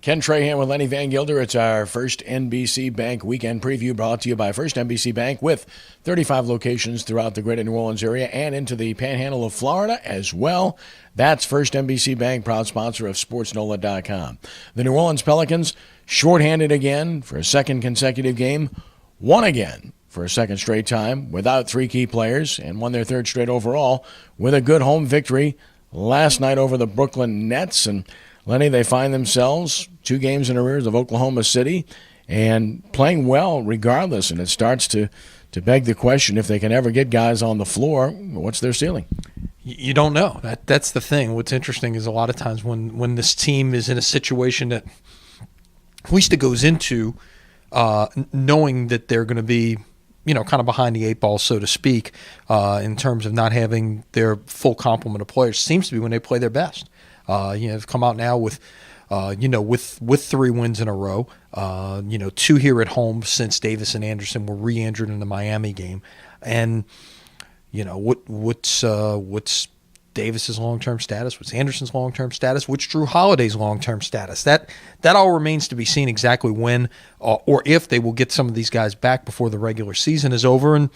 Ken Trahan with Lenny Vangilder. It's our First NBC Bank weekend preview brought to you by First NBC Bank with 35 locations throughout the greater New Orleans area and into the panhandle of Florida as well. That's First NBC Bank, proud sponsor of SportsNola.com. The New Orleans Pelicans shorthanded again for a second consecutive game, won again for a second straight time without three key players, and won their third straight overall with a good home victory last night over the Brooklyn Nets. And Lenny, they find themselves 2 games in arrears of Oklahoma City and playing well regardless. And it starts to beg the question, if they can ever get guys on the floor, what's their ceiling? You don't know. That's the thing. What's interesting is a lot of times when this team is in a situation that at least it goes into knowing that they're going to be, kind of behind the 8 ball, so to speak, in terms of not having their full complement of players, seems to be when they play their best. They've come out now with 3 wins in a row. 2 here at home since Davis and Anderson were re-injured in the Miami game. And, what's Davis's long-term status? What's Anderson's long-term status? What's Drew Holiday's long-term status? That all remains to be seen exactly when or if they will get some of these guys back before the regular season is over. And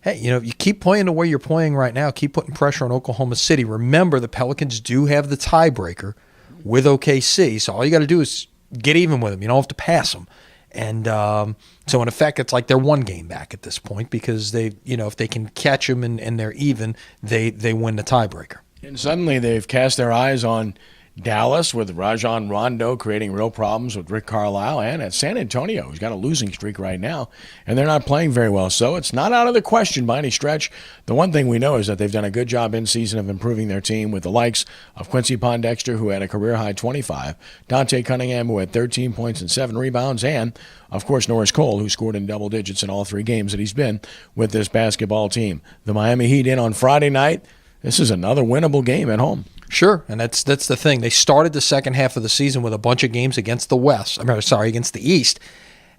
hey, you keep playing the way you're playing right now, keep putting pressure on Oklahoma City. Remember, the Pelicans do have the tiebreaker with OKC, so all you got to do is get even with them. You don't have to pass them. And so, in effect, it's like they're 1 game back at this point because they, if they can catch them and they're even, they win the tiebreaker. And suddenly they've cast their eyes on Dallas with Rajon Rondo creating real problems with Rick Carlisle, and at San Antonio, who's got a losing streak right now, and they're not playing very well. So it's not out of the question by any stretch. The one thing we know is that they've done a good job in season of improving their team with the likes of Quincy Pondexter, who had a career-high 25, Dante Cunningham, who had 13 points and 7 rebounds, and, of course, Norris Cole, who scored in double digits in all 3 games that he's been with this basketball team. The Miami Heat in on Friday night. This is another winnable game at home. Sure, and that's the thing. They started the second half of the season with a bunch of games against against the East,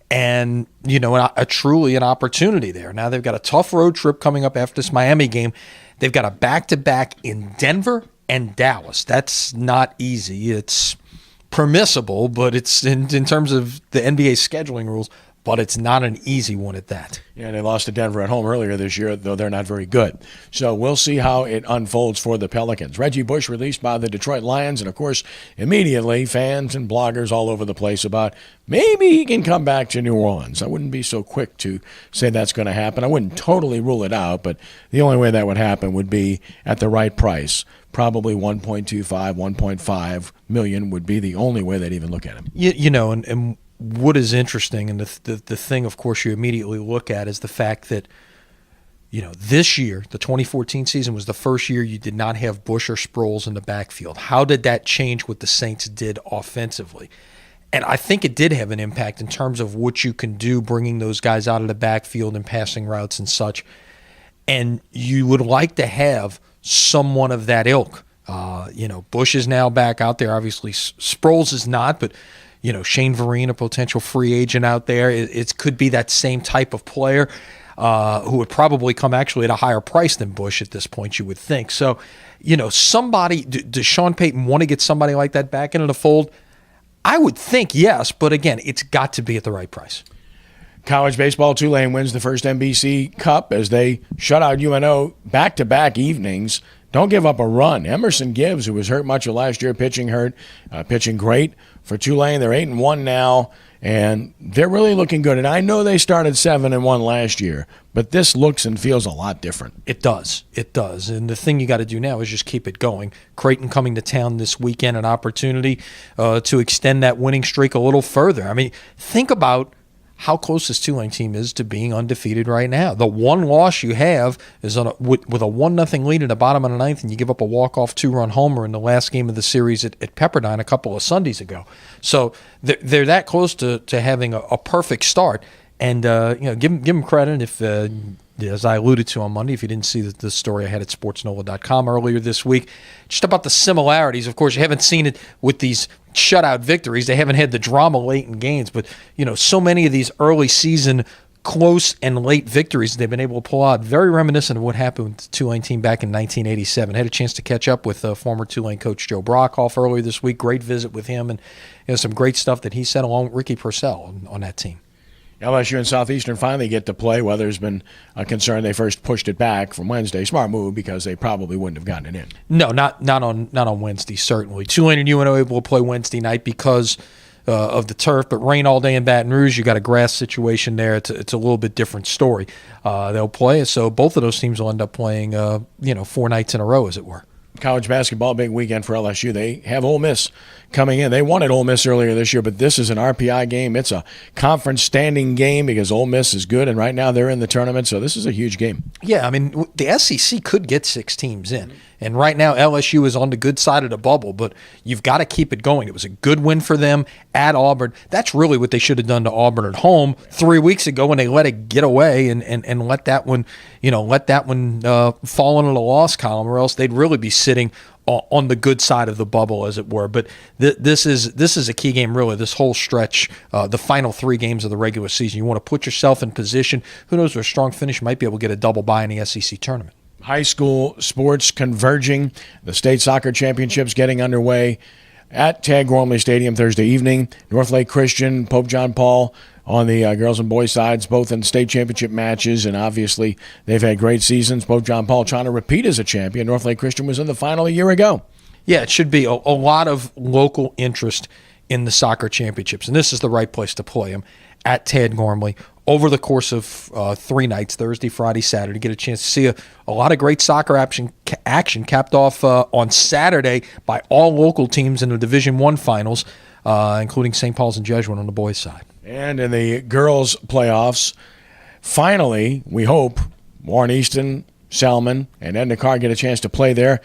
and truly an opportunity there. Now they've got a tough road trip coming up after this Miami game. They've got a back-to-back in Denver and Dallas. That's not easy. It's permissible, but it's in terms of the NBA scheduling rules. But it's not an easy one at that. Yeah, they lost to Denver at home earlier this year, though they're not very good. So we'll see how it unfolds for the Pelicans. Reggie Bush released by the Detroit Lions, and, of course, immediately fans and bloggers all over the place about maybe he can come back to New Orleans. I wouldn't be so quick to say that's going to happen. I wouldn't totally rule it out, but the only way that would happen would be at the right price. Probably 1.25, 1.5 million would be the only way they'd even look at him. And what is interesting, and the thing, of course, you immediately look at is the fact that, this year, the 2014 season was the first year you did not have Bush or Sproles in the backfield. How did that change what the Saints did offensively? And I think it did have an impact in terms of what you can do bringing those guys out of the backfield and passing routes and such. And you would like to have someone of that ilk. Bush is now back out there. Obviously, Sproles is not, but Shane Vereen, a potential free agent out there. It could be that same type of player who would probably come actually at a higher price than Bush at this point, you would think. So, somebody, does Sean Payton want to get somebody like that back into the fold? I would think yes, but again, it's got to be at the right price. College baseball, Tulane wins the first NBC Cup as they shut out UNO back-to-back evenings. Don't give up a run. Emerson Gibbs, who was hurt much of last year, pitching great for Tulane. They're 8-1 now, and they're really looking good. And I know they started 7-1 last year, but this looks and feels a lot different. It does. And the thing you got to do now is just keep it going. Creighton coming to town this weekend, an opportunity to extend that winning streak a little further. I mean, think about how close this Tulane team is to being undefeated right now. The one loss you have is with a 1-0 lead in the bottom of the ninth, and you give up a walk-off 2-run homer in the last game of the series at Pepperdine a couple of Sundays ago. So they're that close to having a perfect start. And give them credit if, as I alluded to on Monday, if you didn't see the story I had at SportsNola.com earlier this week, just about the similarities. Of course, you haven't seen it with these shutout victories. They haven't had the drama late in games, but so many of these early season close and late victories they've been able to pull out, very reminiscent of what happened with the Tulane team back in 1987. Had a chance to catch up with former Tulane coach Joe Brockhoff earlier this week. Great visit with him, and some great stuff that he said along with Ricky Purcell on that team. LSU and Southeastern finally get to play. Weather's been a concern. They first pushed it back from Wednesday. Smart move because they probably wouldn't have gotten it in. No, not on Wednesday, certainly. Tulane and UNO able to play Wednesday night because of the turf, but rain all day in Baton Rouge. You got a grass situation there. It's a little bit different story. They'll play, so both of those teams will end up playing 4 nights in a row, as it were. College basketball, big weekend for LSU. They have Ole Miss coming in. They wanted Ole Miss earlier this year, but this is an RPI game. It's a conference standing game because Ole Miss is good, and right now they're in the tournament, so this is a huge game. Yeah, I mean, the SEC could get 6 teams in, and right now LSU is on the good side of the bubble, but you've got to keep it going. It was a good win for them at Auburn. That's really what they should have done to Auburn at home 3 weeks ago when they let it get away and let that one, fall into the loss column, or else they'd really be sitting on the good side of the bubble, as it were. But this is a key game, really, this whole stretch, the final 3 games of the regular season. You want to put yourself in position. Who knows, with a strong finish, might be able to get a double bye in the SEC tournament. High school sports converging. The state soccer championships getting underway at Tad Gormley Stadium Thursday evening. Northlake Christian, Pope John Paul on the girls and boys sides, both in state championship matches, and obviously they've had great seasons. Pope John Paul trying to repeat as a champion. Northlake Christian was in the final a year ago. Yeah, it should be a lot of local interest in the soccer championships, and this is the right place to play them, at Tad Gormley. Over the course of 3 nights, Thursday, Friday, Saturday, get a chance to see a lot of great soccer action capped off on Saturday by all local teams in the Division I finals, including St. Paul's and Jesuit on the boys' side. And in the girls' playoffs, finally, we hope, Warren Easton, Selman, and Edna Carr get a chance to play there.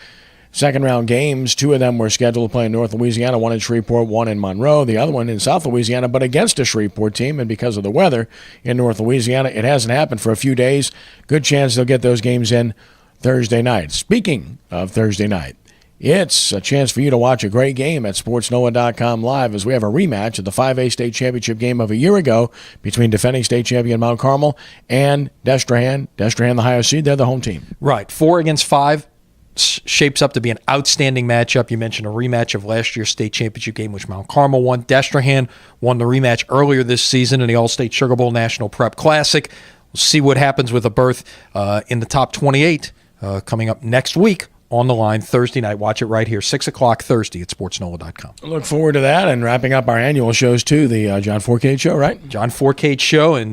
Second-round games, 2 of them were scheduled to play in North Louisiana, 1 in Shreveport, 1 in Monroe, the other one in South Louisiana, but against a Shreveport team, and because of the weather in North Louisiana, it hasn't happened for a few days. Good chance they'll get those games in Thursday night. Speaking of Thursday night, it's a chance for you to watch a great game at SportsNoah.com live as we have a rematch of the 5A state championship game of a year ago between defending state champion Mount Carmel and Trahan. Trahan, the higher seed, they're the home team. Right, 4 against 5. Shapes up to be an outstanding matchup. You mentioned a rematch of last year's state championship game, which Mount Carmel won. Trahan won the rematch earlier this season in the All-State Sugar Bowl National Prep Classic. We'll see what happens with a berth in the top 28 coming up next week on the line Thursday night. Watch it right here, 6 o'clock Thursday at SportsNoah.com. Look forward to that, and wrapping up our annual shows, too, the John Fourcade Show, right? John Fourcade Show, and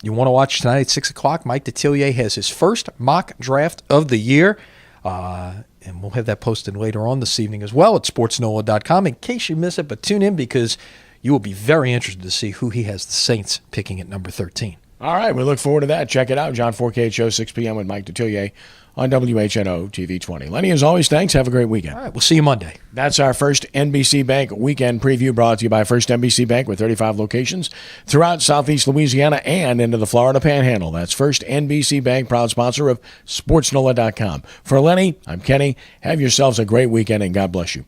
you want to watch tonight at 6 o'clock. Mike Detillier has his first mock draft of the year. And we'll have that posted later on this evening as well at SportsNoah.com in case you miss it. But tune in because you will be very interested to see who he has the Saints picking at number 13. All right, we look forward to that. Check it out. John Fourcade Show, 6 p.m. with Mike Detillier on WHNO TV 20. Lenny, as always, thanks. Have a great weekend. All right, we'll see you Monday. That's our first NBC Bank weekend preview brought to you by First NBC Bank with 35 locations throughout Southeast Louisiana and into the Florida Panhandle. That's First NBC Bank, proud sponsor of SportsNoah.com. For Lenny, I'm Kenny. Have yourselves a great weekend, and God bless you.